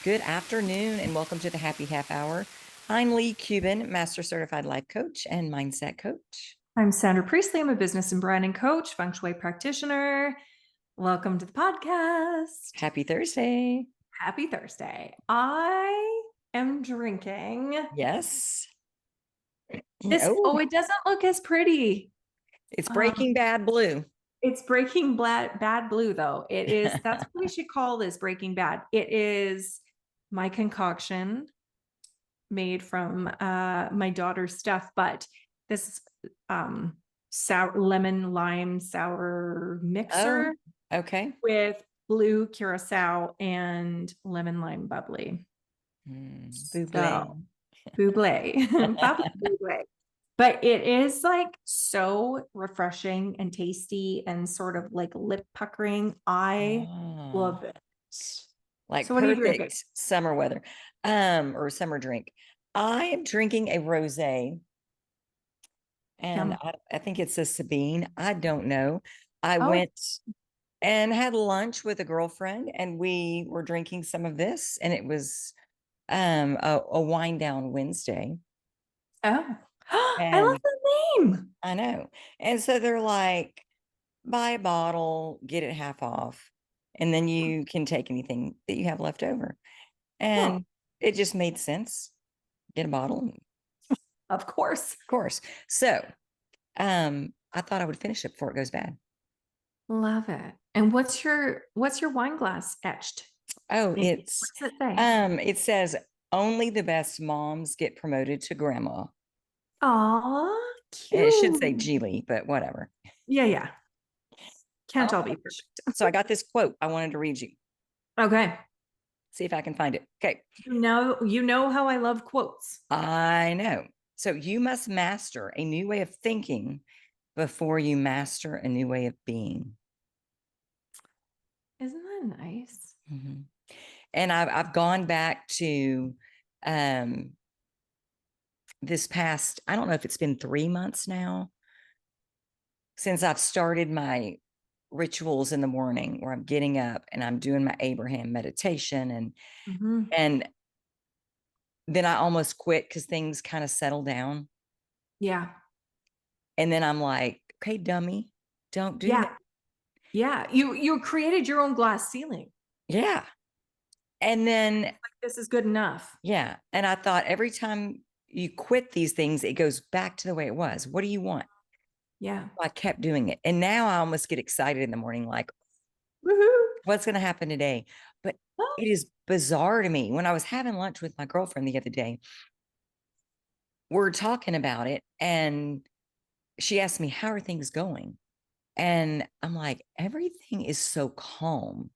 Good afternoon and welcome to the Happy Half Hour. I'm Leigh Kubin, Master Certified Life Coach and Mindset Coach. I'm Sandra Priestley. I'm a business and branding coach, feng shui practitioner. Welcome to the podcast. Happy Thursday. Happy Thursday. I am drinking. Yes. It doesn't look as pretty. It's Breaking Bad Blue. It's Breaking Bad Blue, though. It is, that's what we should call this, Breaking Bad. It is my concoction made from my daughter's stuff, but this sour lemon lime sour mixer Okay. with blue curacao and lemon lime bubbly. Buble. Buble. Buble. But it is like so refreshing and tasty and sort of like lip puckering. I love it. Like So what are you drinking? perfect summer weather, or summer drink. I am drinking a rosé, and I think it's a Sabine. I don't know. I went and had lunch with a girlfriend, and we were drinking some of this, and it was a wine down Wednesday. Oh, I love the name. I know. And so they're like, buy a bottle, get it half off, and then you can take anything that you have left over. And it just made sense. Get a bottle. Of course. Of course. So I thought I would finish it before it goes bad. Love it. And what's your wine glass etched? Oh, What's it say? It says only the best moms get promoted to grandma. Aw, cute. It should say Geely, but whatever. Yeah. Can't all be perfect. So I got this quote I wanted to read you. Okay. See if I can find it. Okay. You know how I love quotes. I know. So you must master a new way of thinking before you master a new way of being. Isn't that nice? Mm-hmm. And I've gone back to this past, I don't know if it's been 3 months now since I've started my rituals in the morning where I'm getting up and I'm doing my Abraham meditation and then I almost quit because things kind of settle down. Yeah. And then I'm like, okay, dummy, don't do that. Yeah. You created your own glass ceiling. Yeah. And then like, this is good enough. Yeah. And I thought every time you quit these things, it goes back to the way it was. What do you want? Yeah. I kept doing it. And now I almost get excited in the morning, like, woohoo, what's going to happen today? But it is bizarre to me. When I was having lunch with my girlfriend the other day, we're talking about it. And she asked me, how are things going? And I'm like, everything is so calm.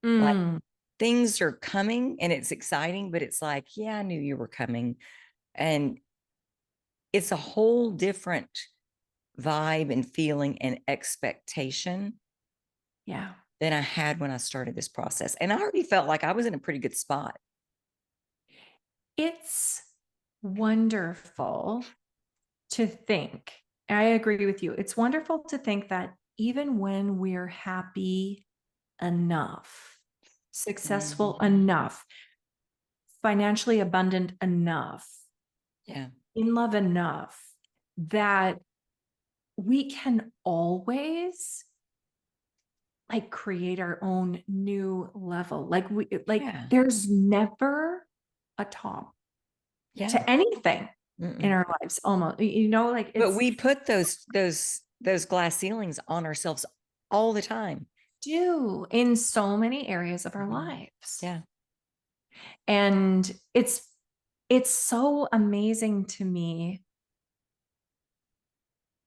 Like things are coming and it's exciting, but it's like, yeah, I knew you were coming. And it's a whole different vibe and feeling and expectation than I had when I started this process. And I already felt like I was in a pretty good spot. It's wonderful to think. I agree with you. It's wonderful to think that even when we're happy enough, successful enough, financially abundant enough, in love enough, that we can always like create our own new level. There's never a top to anything in our lives, almost, like it's, but we put those glass ceilings on ourselves all the time. Do in so many areas of our lives. Yeah. And it's so amazing to me.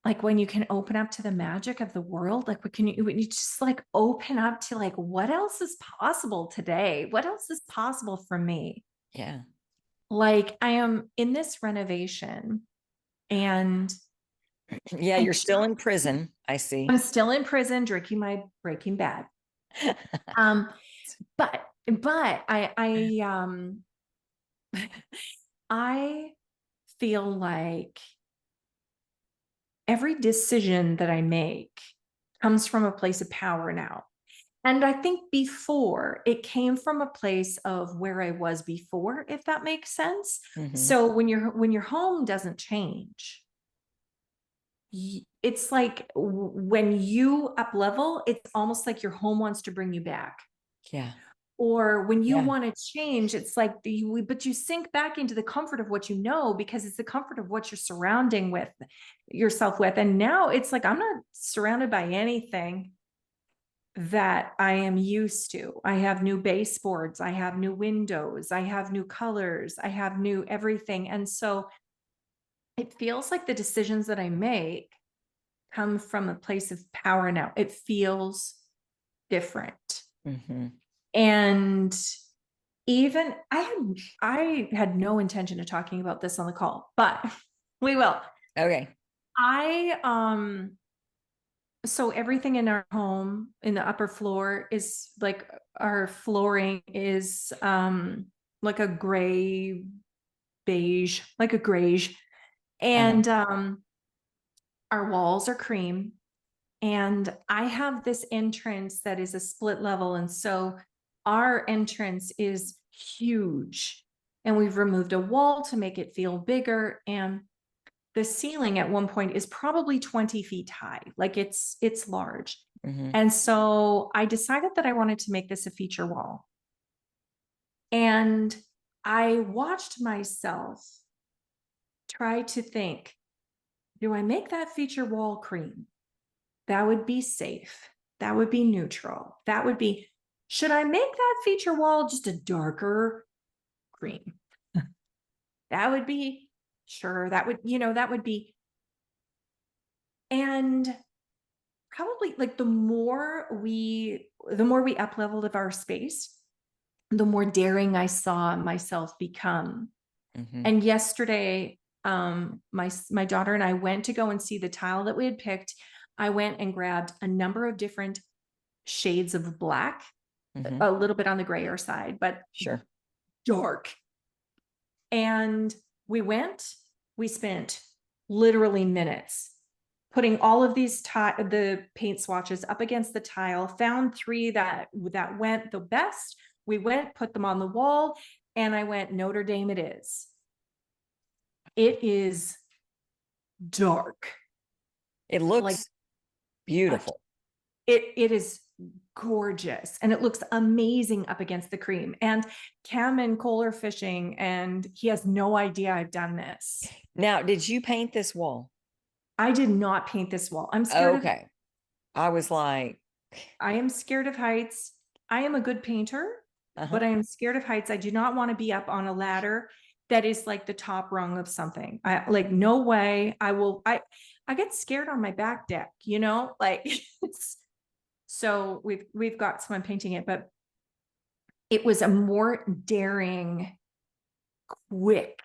Like when you can open up to the magic of the world, like when you just like open up to like, what else is possible today? What else is possible for me? Yeah. Like I am in this renovation and you're still in prison. I see. I'm still in prison drinking my Breaking Bad. But I feel like every decision that I make comes from a place of power now. And I think before it came from a place of where I was before, if that makes sense. Mhm. So when your home doesn't change, it's like when you up level, it's almost like your home wants to bring you back. Yeah. Or when you Yeah. want to change, it's like but you sink back into the comfort of what you know, because it's the comfort of what you're surrounding with yourself with. And now it's like I'm not surrounded by anything that I am used to. I have new baseboards, I have new windows, I have new colors, I have new everything. And so it feels like the decisions that I make come from a place of power now. It feels different. Mhm. And even I had no intention of talking about this on the call, but we will. Okay. I So everything in our home in the upper floor is like, our flooring is like a gray beige, like a grayish. Uh-huh. And our walls are cream. And I have this entrance that is a split level. And so our entrance is huge. And we've removed a wall to make it feel bigger. And the ceiling at one point is probably 20 feet high. Like it's large. Mhm. And so I decided that I wanted to make this a feature wall. And I watched myself try to think, do I make that feature wall cream? That would be safe. That would be neutral. That would be, should I make that feature wall just a darker cream? That would be, sure, that would, that would be. And probably like the more we up leveled of our space, the more daring I saw myself become. Mhm. And yesterday, my daughter and I went to go and see the tile that we had picked. I went and grabbed a number of different shades of black, Mhm. a little bit on the grayer side, but Sure. dark. And we spent literally minutes putting all of these the paint swatches up against the tile, found three that went the best. We went, put them on the wall, and I went, Notre Dame it is. It is dark. It Like looks beautiful. it is gorgeous, and it looks amazing up against the cream. And Cam and Cole are fishing, and he has no idea I've done this. Now, did you paint this wall? I did not paint this wall. Okay. I was like, I am scared of heights. I am a good painter, but uh-huh. I am scared of heights. I do not want to be up on a ladder that is like the top rung of something. I like, no way. I get scared on my back deck, like so we've got someone painting it, but it was a more daring, quick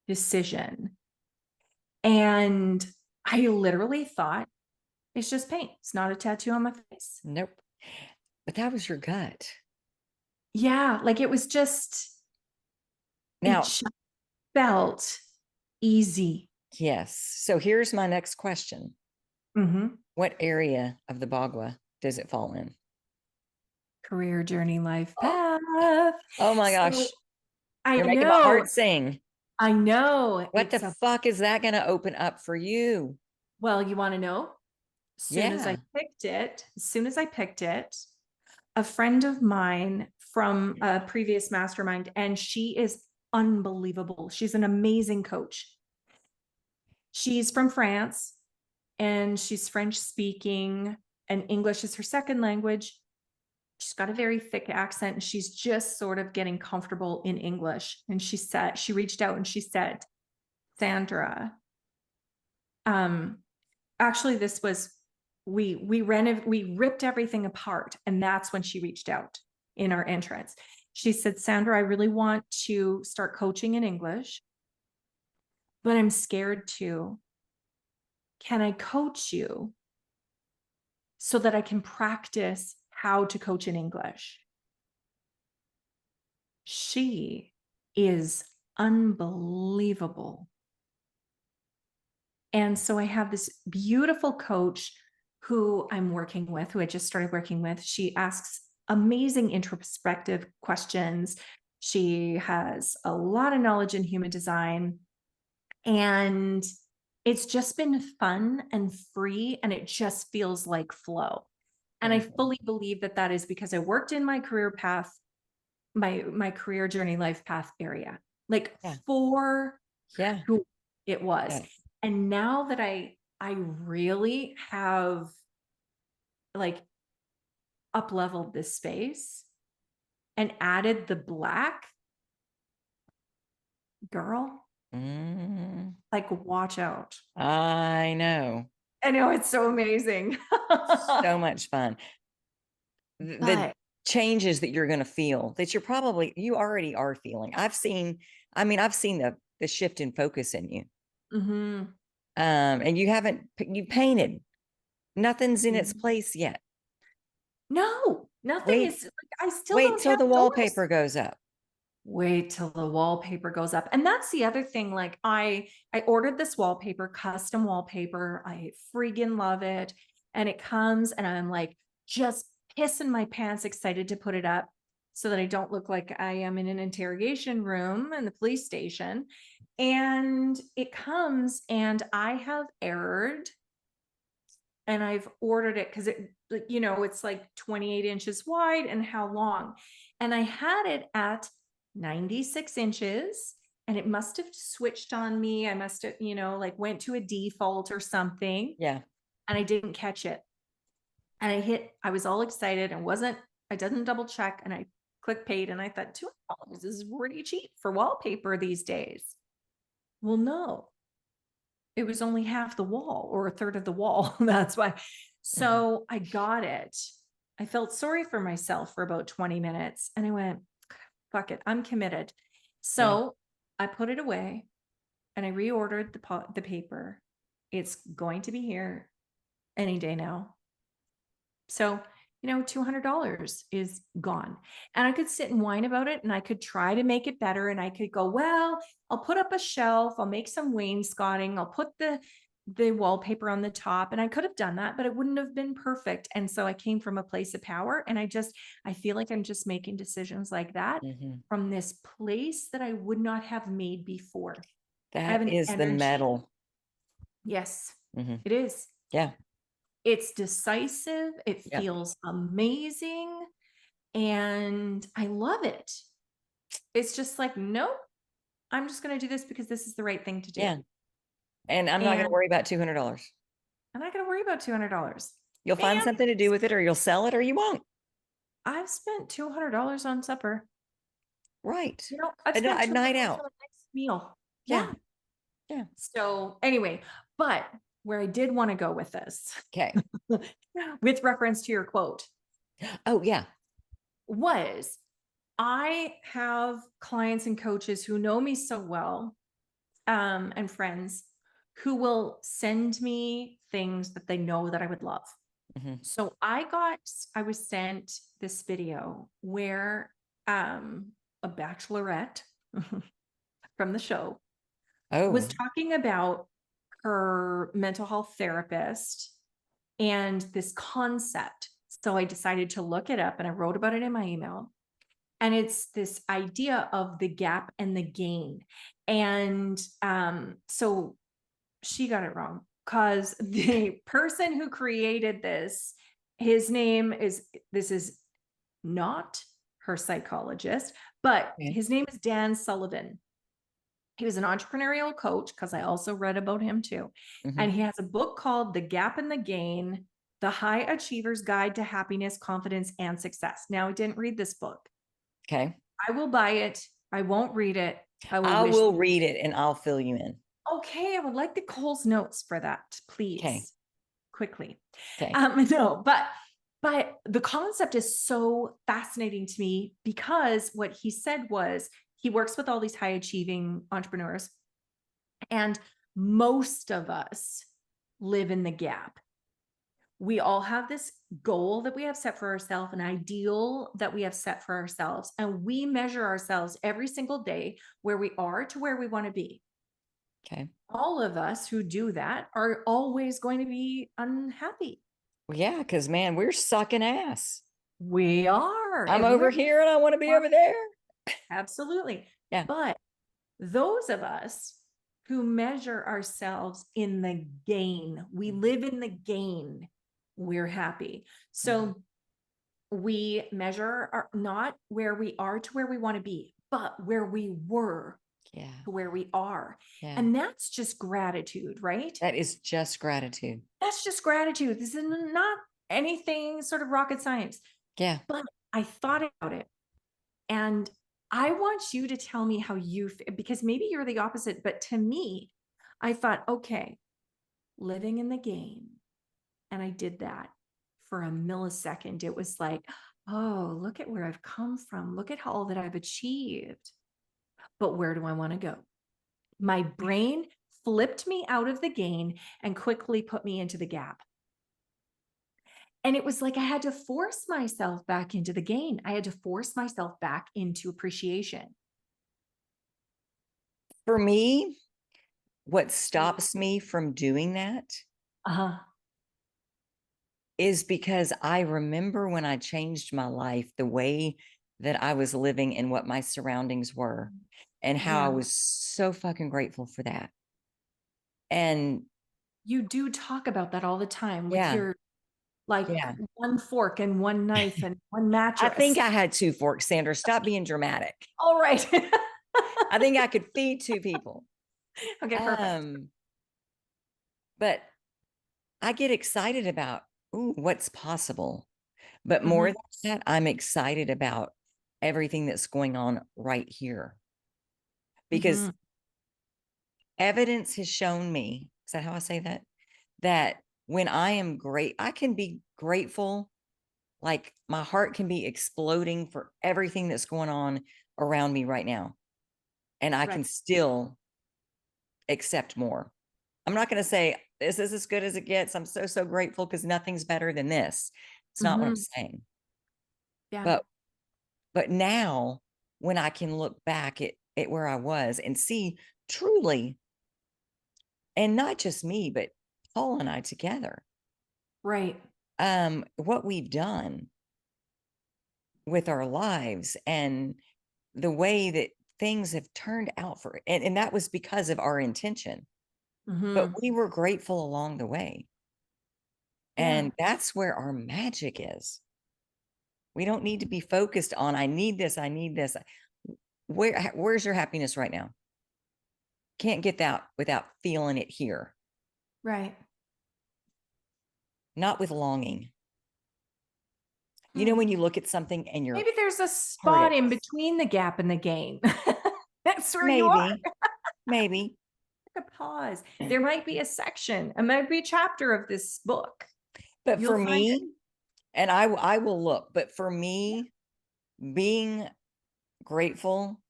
decision. And I literally thought, it's just paint. It's not a tattoo on my face. Nope. But that was your gut. Yeah, like it Now, just felt easy. yes. So here's my next question. Mm-hmm. What area of the Bagua does it fall in? Career journey, life Oh, path. oh my So gosh. I You're making my know, heart sing. I know What the fuck is that going to open up for you? well, you want to know? Yeah. As soon as I picked it, a friend of mine from a previous mastermind, and she is unbelievable. She's an amazing coach. She's from France, and she's French speaking, and English is her second language. She's got a very thick accent, and she's just sort of getting comfortable in English. And she reached out and she said, Sandra, um, actually this was, we ripped everything apart. And that's when she reached out in our entrance. She said, Sandra, I really want to start coaching in English, but I'm scared to. Can I coach you so that I can practice how to coach in English? She is unbelievable. And so I have this beautiful coach who I'm working with, who I just started working with. She asks amazing introspective questions. She has a lot of knowledge in human design, and it's just been fun and free, and it just feels like flow. And I Mhm. fully believe that that is because I worked in my career path, my career journey life path area, like Yeah. for Yeah. who it was. Yeah. And now that I really have like up leveled this space and added the black, girl, Mm, like watch out. I know. I know it's so amazing. So much fun. The But changes that you're going to feel that you already are feeling. I've seen the shift in focus in you. mhm. And you painted. Nothing's in its Mhm. place yet. No, nothing Wait, is like, I still wait don't till have the doors. wallpaper goes up. Wait till the wallpaper goes up. And that's the other thing. Like I ordered this wallpaper, custom wallpaper. I freaking love it. And it comes and I'm like just pissing my pants excited to put it up so that I don't look like I am in an interrogation room in the police station. And it comes and I have errored and I've ordered it because it's like 28 inches wide and how long. And I had it at 96 inches and it must have switched on me. I must have, like went to a default or something Yeah. and I didn't catch it. And I was all excited and I didn't double check and I clicked paid and I thought $200 is pretty cheap for wallpaper these days. Well, no, it was only half the wall or a third of the wall. That's why. Mhm. So I got it. I felt sorry for myself for about 20 minutes and I went, fuck it, I'm committed. Yeah. So I put it away and I reordered the paper. It's going to be here any day now. So, $200 is gone. And I could sit and whine about it and I could try to make it better. And I could go, well, I'll put up a shelf, I'll make some wainscoting, I'll put the wallpaper on the top. And I could have done that, but it wouldn't have been perfect. And so I came from a place of power. And I feel like I'm just making decisions like that Mhm. from this place that I would not have made before. I have That an is the energy. metal. Yes, Mhm. it is. Yeah. It's decisive. It Yeah. feels amazing. And I love it. It's just like, nope, I'm just going to do this because this is the right thing to do. Yeah. And I'm not going to And worry about $200. I'm not going to worry about $200. You'll find Man, something to do with it, or you'll sell it, or you won't. I've spent $200 on supper. Right. I've spent A night $200 out. on a nice meal. Yeah. Yeah. Yeah. So anyway, but where I did want to go with this, Okay. with reference to your quote, Oh, yeah. was I have clients and coaches who know me so well, and friends who will send me things that they know that I would love. Mhm. So I was sent this video where a bachelorette from the show was Oh, talking about her mental health therapist and this concept. So I decided to look it up and I wrote about it in my email. And it's this idea of the gap and the gain. And so she got it wrong because the person who created his name this is not her psychologist, but okay. his name is Dan Sullivan. He was an entrepreneurial coach because I also read about him too. And Mhm. he has a book called The Gap and the Gain, The High Achiever's Guide to Happiness, Confidence, and Success. Now, I didn't read this book. Okay. I will buy it. I won't read it. I will I wish. will read it and I'll fill you in. Okay, I would like the Cole's notes for that, Okay. please, quickly. Okay. No, but the concept is so fascinating to me because what he said was he works with all these high achieving entrepreneurs, and most of us live in the gap. We all have this goal that we have set for ourselves, an ideal that we have set for ourselves, and we measure ourselves every single day where we are to where we want to be. Okay. All of us who do that are always going to be unhappy. Well, yeah, because man, we're sucking ass. We are. I'm And over we're here and I want to be over there. absolutely. Yeah. But those of us who measure ourselves in the gain, we Mhm. live in the gain, we're happy. Mhm. So we measure our, not where we are to where we want to be, but where we were Yeah. to where we are. Yeah. And that's just gratitude, right? That is just gratitude. That's just gratitude. This is not anything sort of rocket science. Yeah. But I thought about it, and I want you to tell me how you because maybe you're the opposite, but to me, I thought, okay, living in the game. And I did that for a millisecond. It was like, oh, look at where I've come from. Look at all that I've achieved. But where do I want to go? My brain flipped me out of the gain and quickly put me into the gap. And it was like I had to force myself back into the gain. I had to force myself back into appreciation. For me, what stops me from doing that Uh-huh. is because I remember when I changed my life, the way that I was living and what my surroundings were, and how I Yeah. was so fucking grateful for that. And You do talk about that all the time with yeah, your like yeah. one fork and one knife and one I think mattress. I had 2 forks, Sandra. Stop being dramatic. All right. I think I could feed 2 people. Okay, perfect. Um, but I get excited about, ooh, what's possible. But more Mhm, than that, I'm excited about everything that's going on right here because mhm, evidence has shown me, is that how I say that? That when I am great, I can be grateful. Like my heart can be exploding for everything that's going on around me right now. And I right. can still accept more. I'm not going to say this is as good as it gets. I'm so, so grateful because nothing's better than this. It's not what I'm Mhm, saying. yeah, But now when I can look back at where I was and see truly, and not just me, but Paul and I together, right. what we've done with our lives and the way that things have turned out for, and that was because of our intention, but Mhm, we were grateful along the way. yeah, And that's where our magic is. We don't need to be focused on, I need this, I need this. Where's your happiness right now? Can't get that without feeling it here, right. not with longing. You know, Hmm. when you look at something and your Maybe there's a heart spot in is, between the gap and the gain. That's where you are. maybe, maybe, Take a pause. There might be a section, it might be a chapter of this book. but You'll for find it. me, and I will look, but for me, being grateful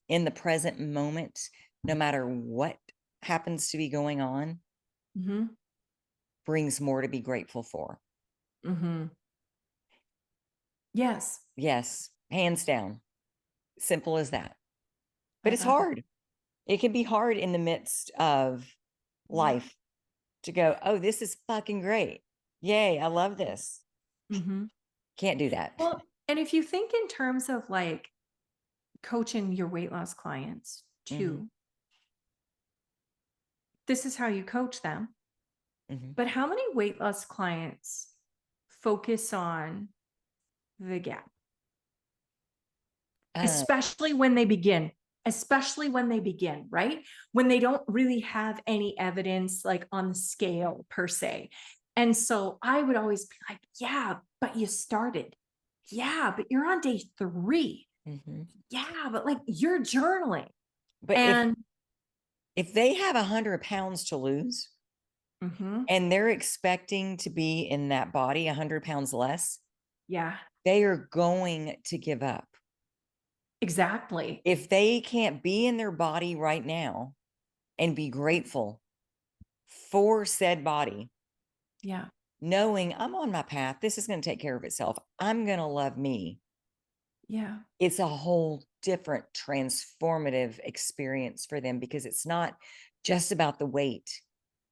in the present moment, no matter what happens to be going on, Mhm, brings more to be grateful for. mhm. Yes, Yes, hands down. Simple as that. But I it's love it. hard. It can be hard in the midst of Yeah. life to go, oh, this is fucking great. Yay, I love this. Mhm. Can't do that. Well, and if you think in terms of like coaching your weight loss clients Hmm. too, this is how you coach them. Hmm. But how many weight loss clients focus on the gap, Uh, especially when they begin? Especially when they begin, right? When they don't really have any evidence like on the scale per se. And so I would always be like, yeah, but you started. Yeah, but you're on day 3. mhm. Yeah, but like you're journaling. But And if they have 100 pounds to lose mhm, and they're expecting to be in that body 100 pounds less, yeah, they are going to give up. exactly. If they can't be in their body right now and be grateful for said body, Yeah, knowing I'm on my path, this is going to take care of itself. I'm going to love me. yeah, It's a whole different transformative experience for them because it's not just about the weight.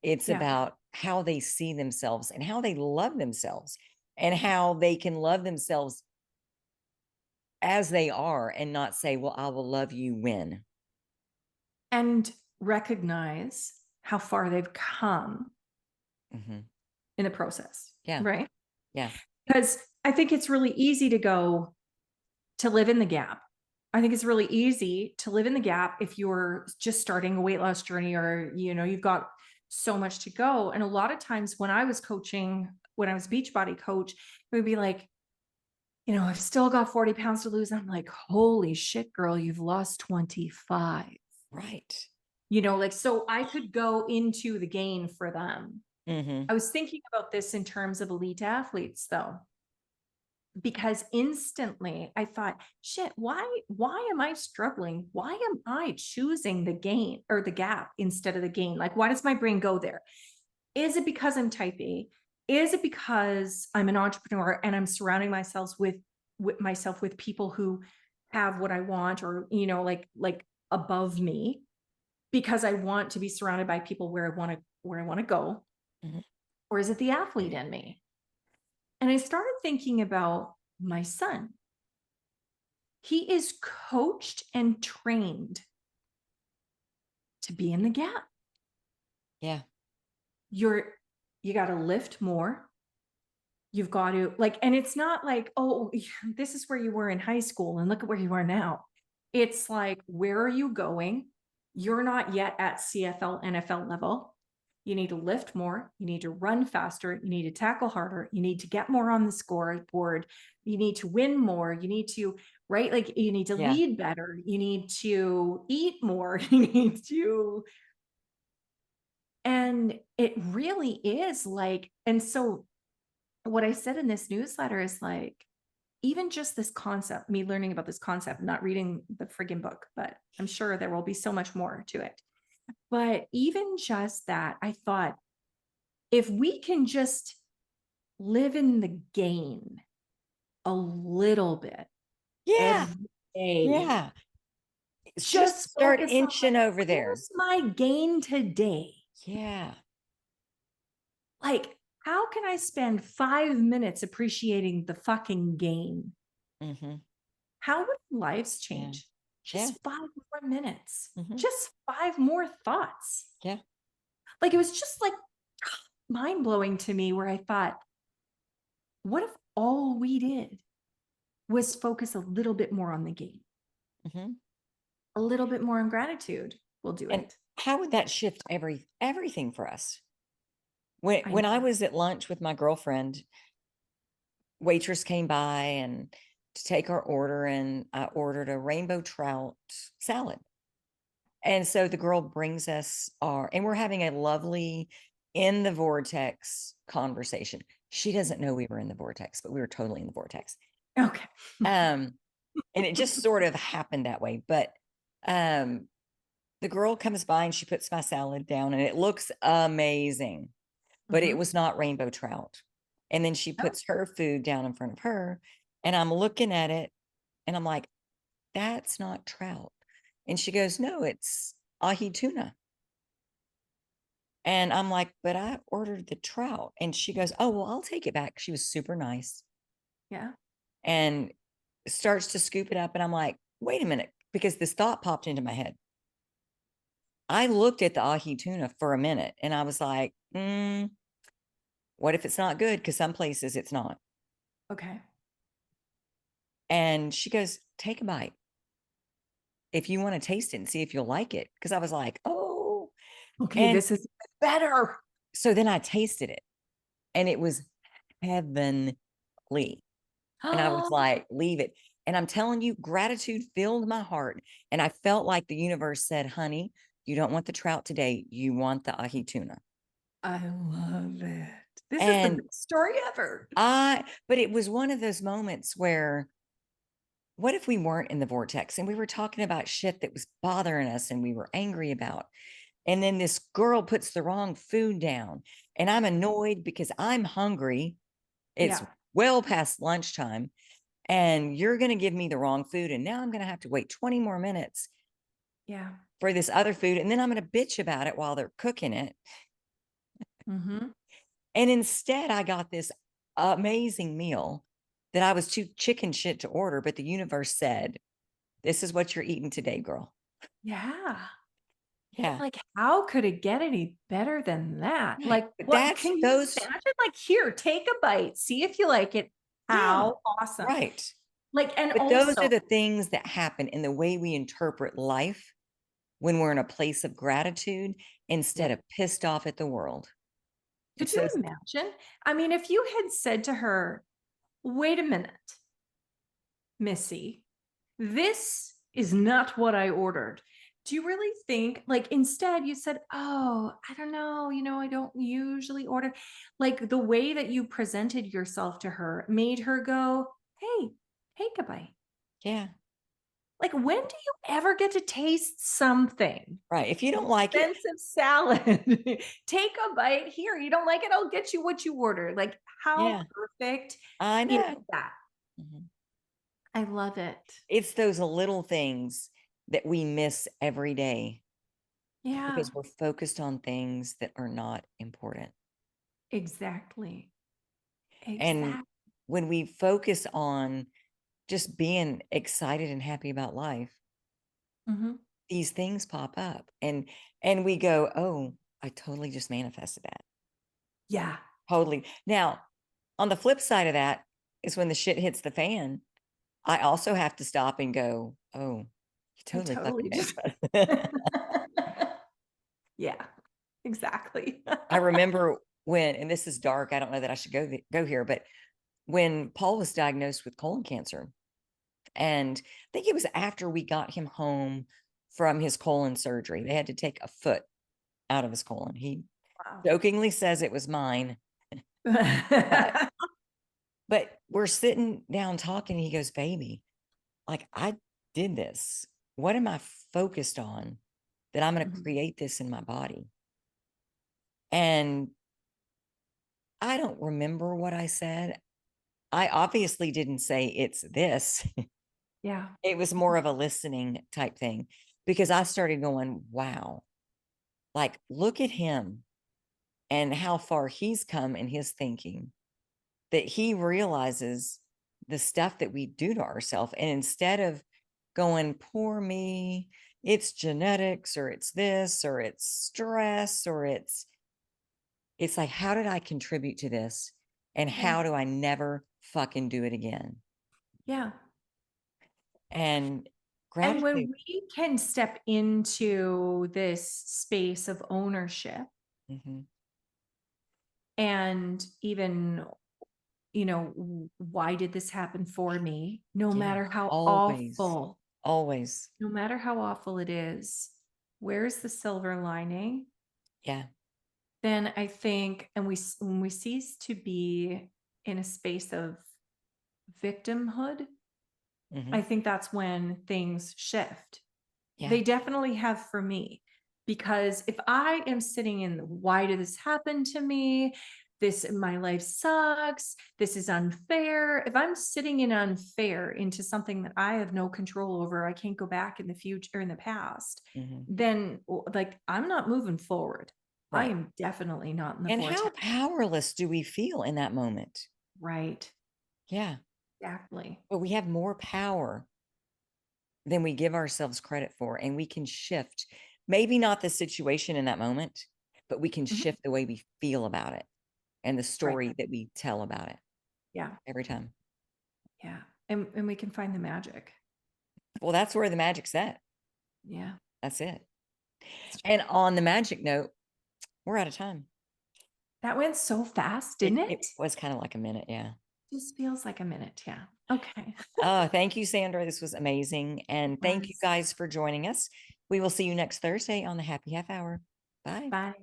It's yeah, about how they see themselves and how they love themselves. and how they can love themselves as they are and not say, well, I will love you when. And recognize how far they've come Mhm. in the process, Yeah. right? Yeah. Because I think it's really easy to live in the gap. I think it's really easy to live in the gap if you're just starting a weight loss journey, or, you've got so much to go. And a lot of times when I was coaching, when I was Beachbody coach, it would be like, I've still got 40 pounds to lose. I'm like, holy shit, girl, you've lost 25. Right. Like, so I could go into the gain for them. Mhm. I was thinking about this in terms of elite athletes, though, because instantly I thought, shit, why am I struggling? Why am I choosing the gain or the gap instead of the gain? Like, why does my brain go there? Is it because I'm type A? Is it because I'm an entrepreneur and I'm surrounding myself with people who have what I want, or, like above me, because I want to be surrounded by people where I want to go? Mhm. Or is it the athlete in me? And I started thinking about my son. He is coached and trained to be in the gap. Yeah. You got to lift more. You've got to, like, and it's not like, oh, this is where you were in high school and look at where you are now. It's like, where are you going? You're not yet at CFL, NFL level. You need to lift more. You need to run faster. You need to tackle harder. You need to get more on the scoreboard. You need to win more. You need to, right? Like, you need to Yeah. lead better. You need to eat more. You need to, and it really is like, and so what I said in this newsletter is like, even just this concept, me learning about this concept, not reading the friggin' book, but I'm sure there will be so much more to it. But even just that, I thought, if we can just live in the gain a little bit Yeah. every day, Yeah. Just just start focus on, like, inching over there. where's my gain today? Yeah. Like, how can I spend 5 minutes appreciating the fucking gain? Mhm. How would lives Yeah. change? Yeah. Just 5 more minutes, Mhm. just five more thoughts. Yeah. Like, it was just like mind blowing to me, where I thought, what if all we did was focus a little bit more on the game, Mhm. a little bit more on gratitude? We'll do And it. how would that shift everything for us? When I when I know. was at lunch with my girlfriend, waitress came by and to take our order, and I ordered a rainbow trout salad. And so the girl brings us our, and we're having a lovely in the vortex conversation. She doesn't know we were in the vortex, but we were totally in the vortex. Okay. Um, and it just sort of happened that way. But um, the girl comes by and she puts my salad down and it looks amazing, but it Mhm. was not rainbow trout. And then she Oh, puts her food down in front of her, and I'm looking at it and I'm like, that's not trout. And she goes, no, it's ahi tuna. And I'm like, but I ordered the trout. And she goes, oh, well, I'll take it back. She was super nice yeah. and starts to scoop it up. And I'm like, wait a minute, because this thought popped into my head. I looked at the ahi tuna for a minute and I was like, what if it's not good? Because some places it's not. Okay. And she goes, take a bite if you want to taste it and see if you'll like it. Because I was like, oh. Okay. And This is better. so then I tasted it and it was heavenly. And I was like, leave it. And I'm telling you, gratitude filled my heart. And I felt like the universe said, honey, you don't want the trout today. You want the ahi tuna. I love it. This is the And best story ever. but it was one of those moments where, what if we weren't in the vortex and we were talking about shit that was bothering us and we were angry about? And then this girl puts the wrong food down and I'm annoyed because I'm hungry. It's Yeah. well past lunchtime and you're going to give me the wrong food. And now I'm going to have to wait 20 more minutes Yeah. for this other food. And then I'm going to bitch about it while they're cooking it. Mm-hmm. And instead, I got this amazing meal that I was too chicken shit to order, but the universe said, "This is what you're eating today, girl." Yeah. Yeah. Like, how could it get any better than that? Right. Like, But what that's can you those imagine? Like, here, take a bite, see if you like it. yeah, How awesome. right. Like, and But those are also the things that happen in the way we interpret life when we're in a place of gratitude yeah. instead of pissed off at the world. Could It's you those imagine? I mean, if you had said to her, "Wait a minute, Missy, this is not what I ordered." Do you really think, like, instead you said, "Oh, I don't know, I don't usually order." Like, the way that you presented yourself to her made her go, "Hey, take a bite." yeah, Like, when do you ever get to taste something? right. If you An don't like it, expensive salad. Take a bite. Here, you don't like it? I'll get you what you ordered. Like, how yeah, perfect I is know. that? Mhm. I love it. It's those little things that we miss every day Yeah, because we're focused on things that are not important. exactly. And Exactly. when we focus on just being excited and happy about life, Mhm. these things pop up and we go, "Oh, I totally just manifested that." Yeah, Totally. Now, on the flip side of that is when the shit hits the fan, I also have to stop and go, "Oh, you I totally totally fucking just manifested." Yeah, exactly. I remember when and this is dark, I don't know that I should go here, but when Paul was diagnosed with colon cancer, and I think it was after we got him home from his colon surgery, they had to take a foot out of his colon. He Wow. jokingly says it was mine, but we're sitting down talking, and he goes, "Baby, like, I did this. What am I focused on that I'm gonna Mhm. create this in my body?" And I don't remember what I said. I obviously didn't say it's this. Yeah. It was more of a listening type thing because I started going, wow, like, look at him and how far he's come in his thinking that he realizes the stuff that we do to ourselves. And instead of going, poor me, it's genetics or it's this or it's stress or it's like, how did I contribute to this? And Yeah. how do I never fucking do it again? Yeah. And And gratitude. when we can step into this space of ownership Mhm. and even, why did this happen for me? No Yeah, matter how always, awful, always. no matter how awful it is, where's the silver lining? Yeah. Then I think, and when we cease to be in a space of victimhood, I Mhm. think that's when things shift. Yeah. They definitely have for me, because if I am sitting in, why did this happen to me? My life sucks. This is unfair. If I'm sitting in unfair into something that I have no control over, I can't go back in the future or in the past, Mhm. then like, I'm not moving forward. I Right. am definitely not in the And how vortex. powerless do we feel in that moment? Right. Yeah. Exactly. But we have more power than we give ourselves credit for, and we can shift, maybe not the situation in that moment, but we can Mhm. shift the way we feel about it and the Right. story that we tell about it Yeah. every time. Yeah. And we can find the magic. Well, that's where the magic's at. Yeah. That's it. It's And on the magic note, we're out of time. That went so fast, didn't It it? was kind of like a minute. Yeah. Just feels like a minute, yeah. Okay. Oh, thank you, Sandra. This was amazing. It And thank you was. guys for joining us. We will see you next Thursday on the Happy Half Hour. Bye. Bye.